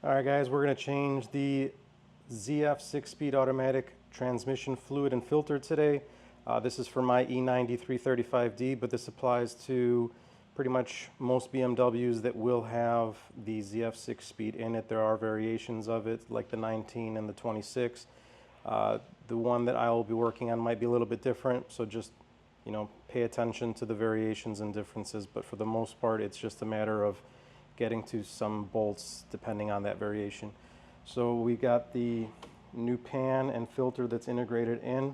Alright guys, we're going to change the ZF 6-speed automatic transmission fluid and filter today. This is for my E90 335D, but this applies to pretty much most BMWs that will have the ZF 6-speed in it. There are variations of it, like the 19 and the 26. The one that I will be working on might be a little bit different, so just pay attention to the variations and differences, but for the most part it's just a matter of getting to some bolts depending on that variation. So we got the new pan and filter that's integrated in.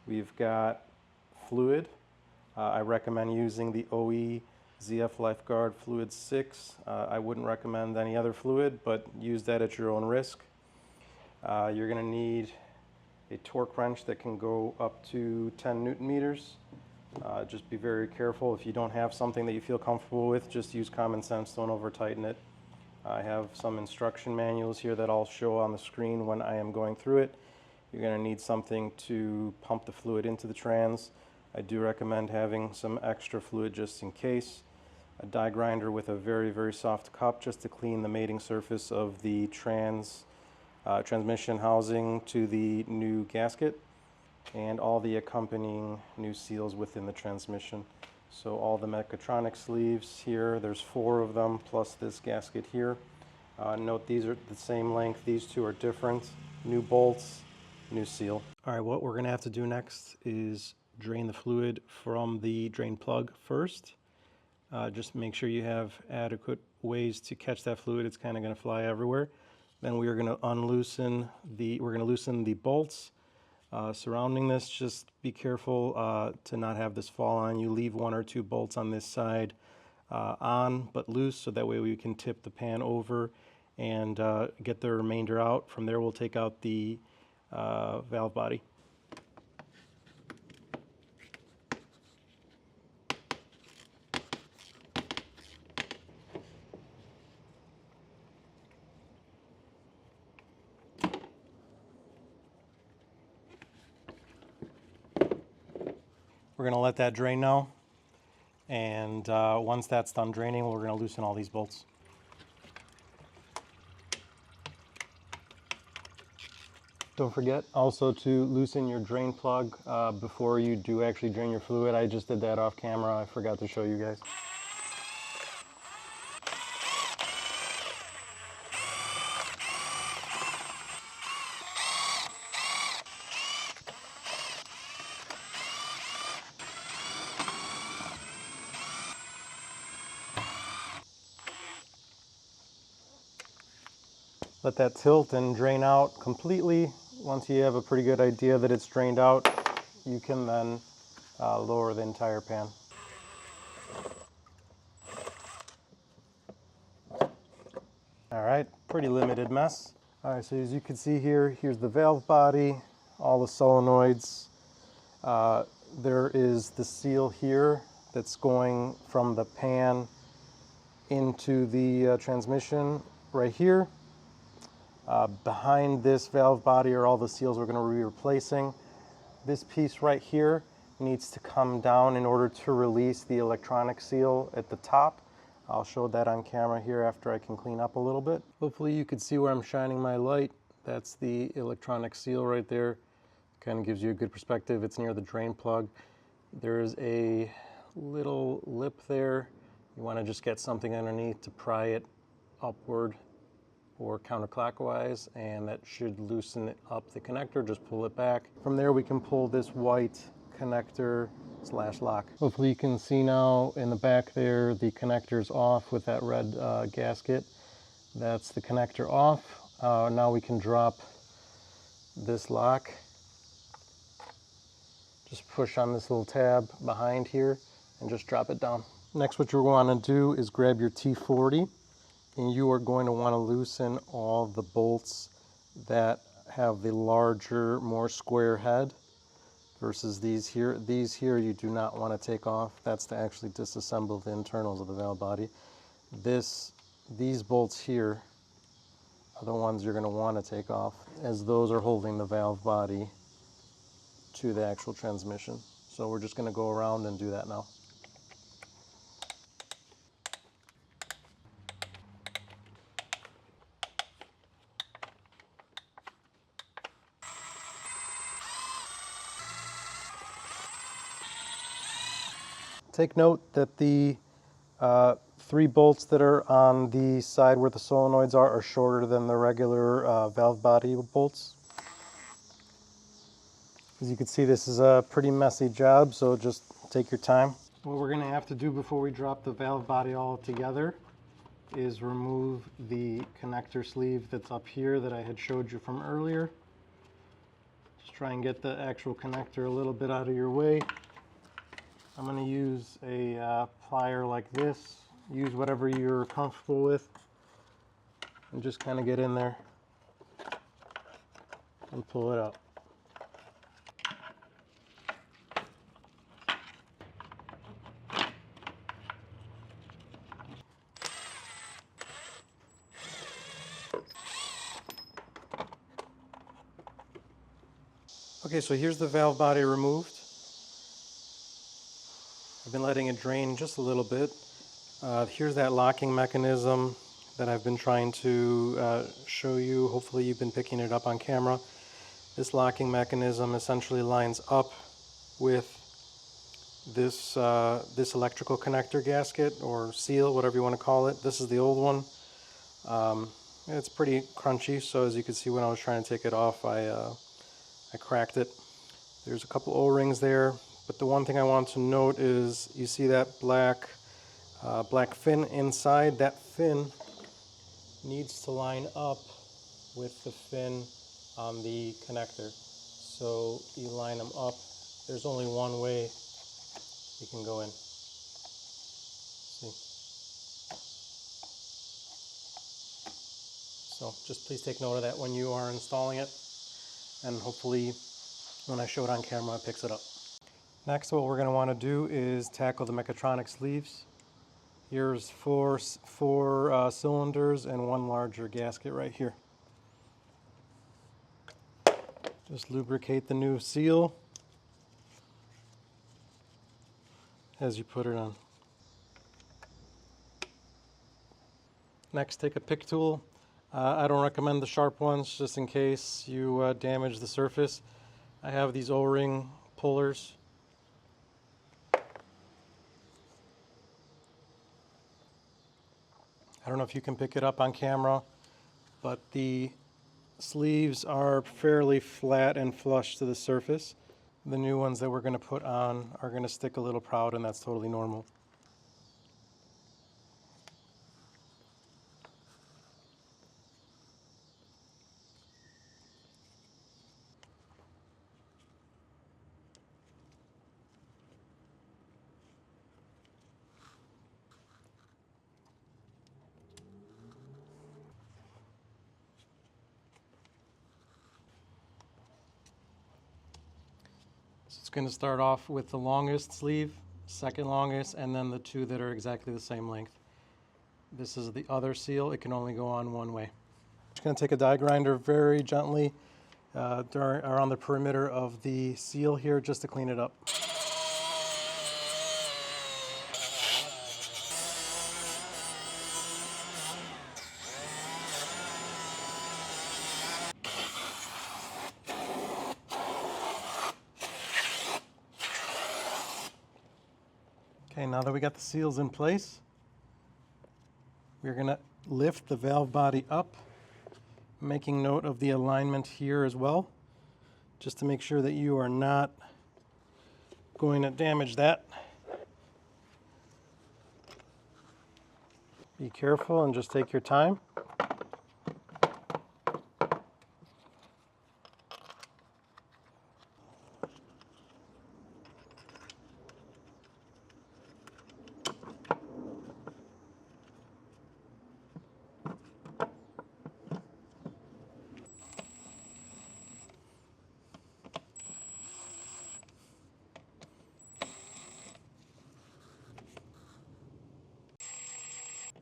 We've got fluid. I recommend using the OE ZF Lifeguard Fluid 6. I wouldn't recommend any other fluid, but use that at your own risk. You're going to need a torque wrench that can go up to 10 Newton meters. Just be very careful. If you don't have something that you feel comfortable with, just use common sense, don't over tighten it. I have some instruction manuals here that I'll show on the screen when I am going through it. You're going to need something to pump the fluid into the trans. I do recommend having some extra fluid just in case. A die grinder with a very, very soft cup just to clean the mating surface of the transmission housing to the new gasket, and all the accompanying new seals within the transmission. So all the Mechatronic sleeves here, there's 4 of them, plus this gasket here. Note these are the same length, these two are different. New bolts, new seal. All right, what we're gonna have to do next is drain the fluid from the drain plug first. Just make sure you have adequate ways to catch that fluid. It's kind of gonna fly everywhere. Then we are gonna loosen the bolts surrounding this. Just be careful to not have this fall on you. Leave 1 or 2 bolts on this side on but loose, so that way we can tip the pan over and get the remainder out. From there we'll take out the valve body. We're going to let that drain now, and once that's done draining, we're going to loosen all these bolts. Don't forget also to loosen your drain plug before you do actually drain your fluid. I just did that off camera. I forgot to show you guys. Let that tilt and drain out completely. Once you have a pretty good idea that it's drained out, you can then lower the entire pan. All right, pretty limited mess. All right, so as you can see here, here's the valve body, all the solenoids. There is the seal here that's going from the pan into the transmission right here. Behind this valve body are all the seals we're going to be replacing. This piece right here needs to come down in order to release the electronic seal at the top. I'll show that on camera here after I can clean up a little bit. Hopefully you can see where I'm shining my light. That's the electronic seal right there. Kind of gives you a good perspective. It's near the drain plug. There's a little lip there. You want to just get something underneath to pry it upward or counterclockwise, and that should loosen up the connector. Just pull it back. From there we can pull this white connector / lock. Hopefully you can see now in the back there the connector's off with that red gasket. That's the connector off. Now we can drop this lock. Just push on this little tab behind here and just drop it down. Next, what you want to do is grab your T40, and you are going to want to loosen all the bolts that have the larger, more square head versus these here. These here you do not want to take off. That's to actually disassemble the internals of the valve body. These bolts here are the ones you're going to want to take off, as those are holding the valve body to the actual transmission. So we're just going to go around and do that now. Take note that the 3 bolts that are on the side where the solenoids are shorter than the regular valve body bolts. As you can see, this is a pretty messy job, so just take your time. What we're going to have to do before we drop the valve body all together is remove the connector sleeve that's up here that I had showed you from earlier. Just try and get the actual connector a little bit out of your way. I'm going to use a plier like this. Use whatever you're comfortable with and just kind of get in there and pull it out. Okay, so here's the valve body removed. I've been letting it drain just a little bit. Here's that locking mechanism that I've been trying to show you. Hopefully you've been picking it up on camera. This locking mechanism essentially lines up with this, this electrical connector gasket or seal, whatever you want to call it. This is the old one. It's pretty crunchy, so as you can see when I was trying to take it off, I cracked it. There's a couple O-rings there, but the one thing I want to note is you see that black fin inside. That fin needs to line up with the fin on the connector. So you line them up. There's only one way you can go in. See? So just please take note of that when you are installing it, and hopefully when I show it on camera it picks it up. Next, what we're going to want to do is tackle the Mechatronic sleeves. Here's four cylinders and one larger gasket right here. Just lubricate the new seal as you put it on. Next, take a pick tool. I don't recommend the sharp ones just in case you damage the surface. I have these O-ring pullers. I don't know if you can pick it up on camera, but the sleeves are fairly flat and flush to the surface. The new ones that we're going to put on are going to stick a little proud, and that's totally normal. It's going to start off with the longest sleeve, second longest, and then the 2 that are exactly the same length. This is the other seal. It can only go on one way. Just going to take a die grinder very gently around the perimeter of the seal here just to clean it up. Okay, now that we got the seals in place, we're going to lift the valve body up, making note of the alignment here as well, just to make sure that you are not going to damage that. Be careful and just take your time.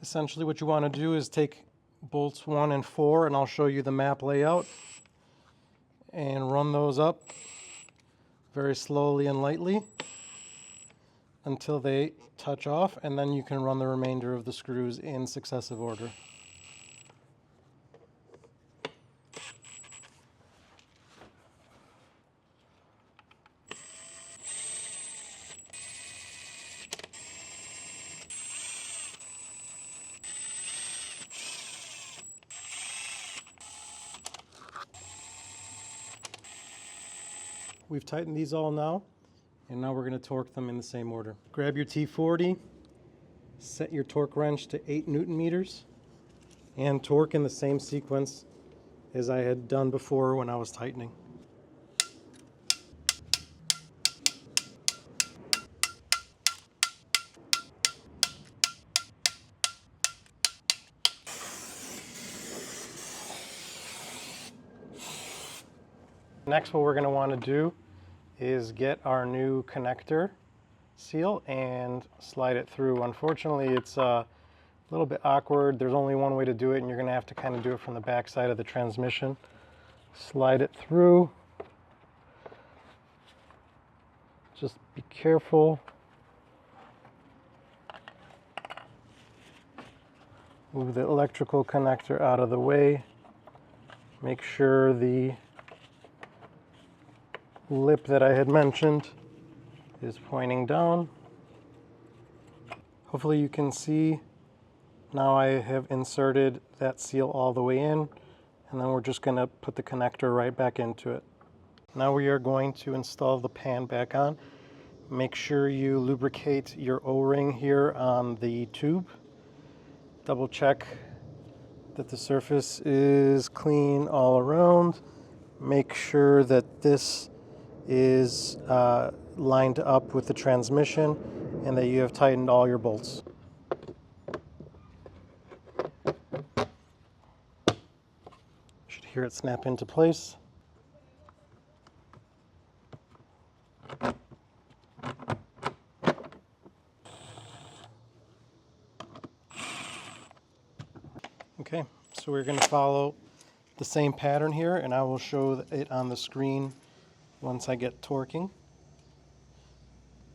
Essentially what you want to do is take bolts 1 and 4, and I'll show you the map layout, and run those up very slowly and lightly until they touch off, and then you can run the remainder of the screws in successive order. we've tightened these all now, and now we're going to torque them in the same order. Grab your T40, set your torque wrench to 8 Newton meters, and torque in the same sequence as I had done before when I was tightening. Next, what we're going to want to do is get our new connector seal and slide it through. Unfortunately, it's a little bit awkward. There's only one way to do it, and you're going to have to kind of do it from the back side of the transmission. Slide it through. Just be careful. Move the electrical connector out of the way. Make sure the lip that I had mentioned is pointing down. Hopefully you can see now I have inserted that seal all the way in, and then we're just going to put the connector right back into it. Now we are going to install the pan back on. Make sure you lubricate your O-ring here on the tube. Double check that the surface is clean all around. Make sure that this is lined up with the transmission and that you have tightened all your bolts. You should hear it snap into place. Okay, so we're going to follow the same pattern here, and I will show it on the screen once I get torquing.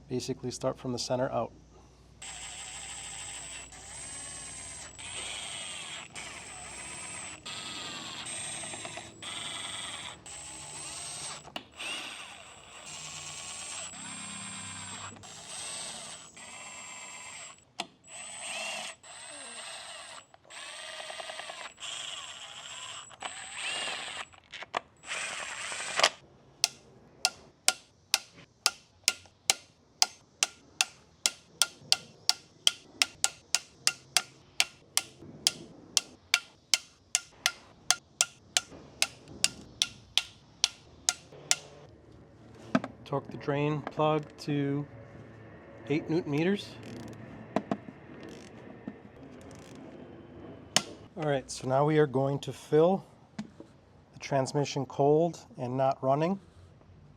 Basically start from the center out. Torque the drain plug to 8 Newton meters. Alright, so now we are going to fill the transmission cold and not running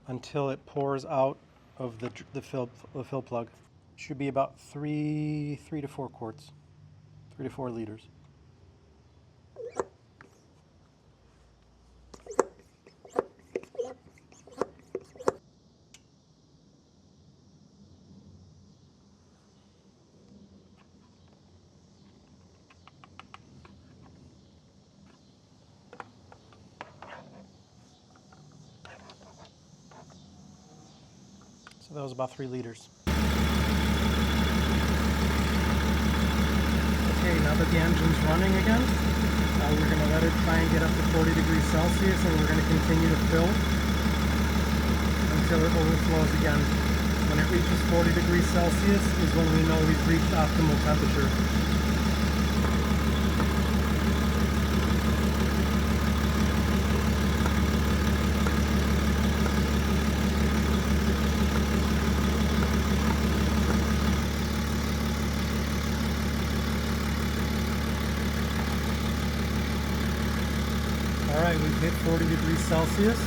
until it pours out of the fill plug. Should be about 3 to 4 quarts, 3 to 4 liters. So that was about 3 liters. Okay, now that the engine's running again, we're going to let it try and get up to 40 degrees Celsius, and we're going to continue to fill until it overflows again. When it reaches 40 degrees Celsius is when we know we've reached optimal temperature. Alright, we've hit 40 degrees Celsius.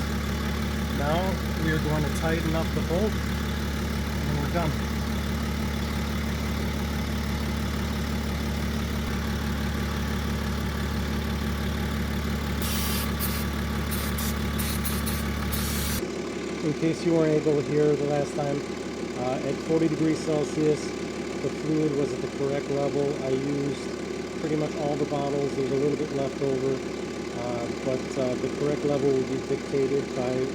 Now we are going to tighten up the bolt and we're done. In case you weren't able to hear the last time, at 40 degrees Celsius, the fluid was at the correct level. I used pretty much all the bottles. There's a little bit left over. But the correct level will be dictated by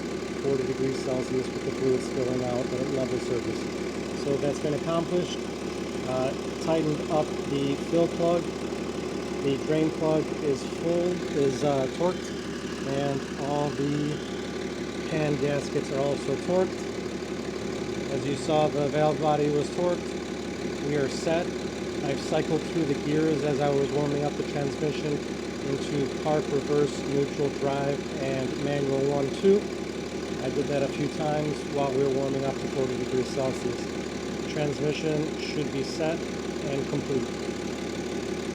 40 degrees Celsius with the fluid spilling out at a level surface. So that's been accomplished. Tightened up the fill plug. The drain plug is torqued, and all the pan gaskets are also torqued. As you saw, the valve body was torqued. We are set. I've cycled through the gears as I was warming up the transmission into park, reverse, neutral, drive, and manual 1-2. I did that a few times while we were warming up to 40 degrees Celsius. The transmission should be set and complete.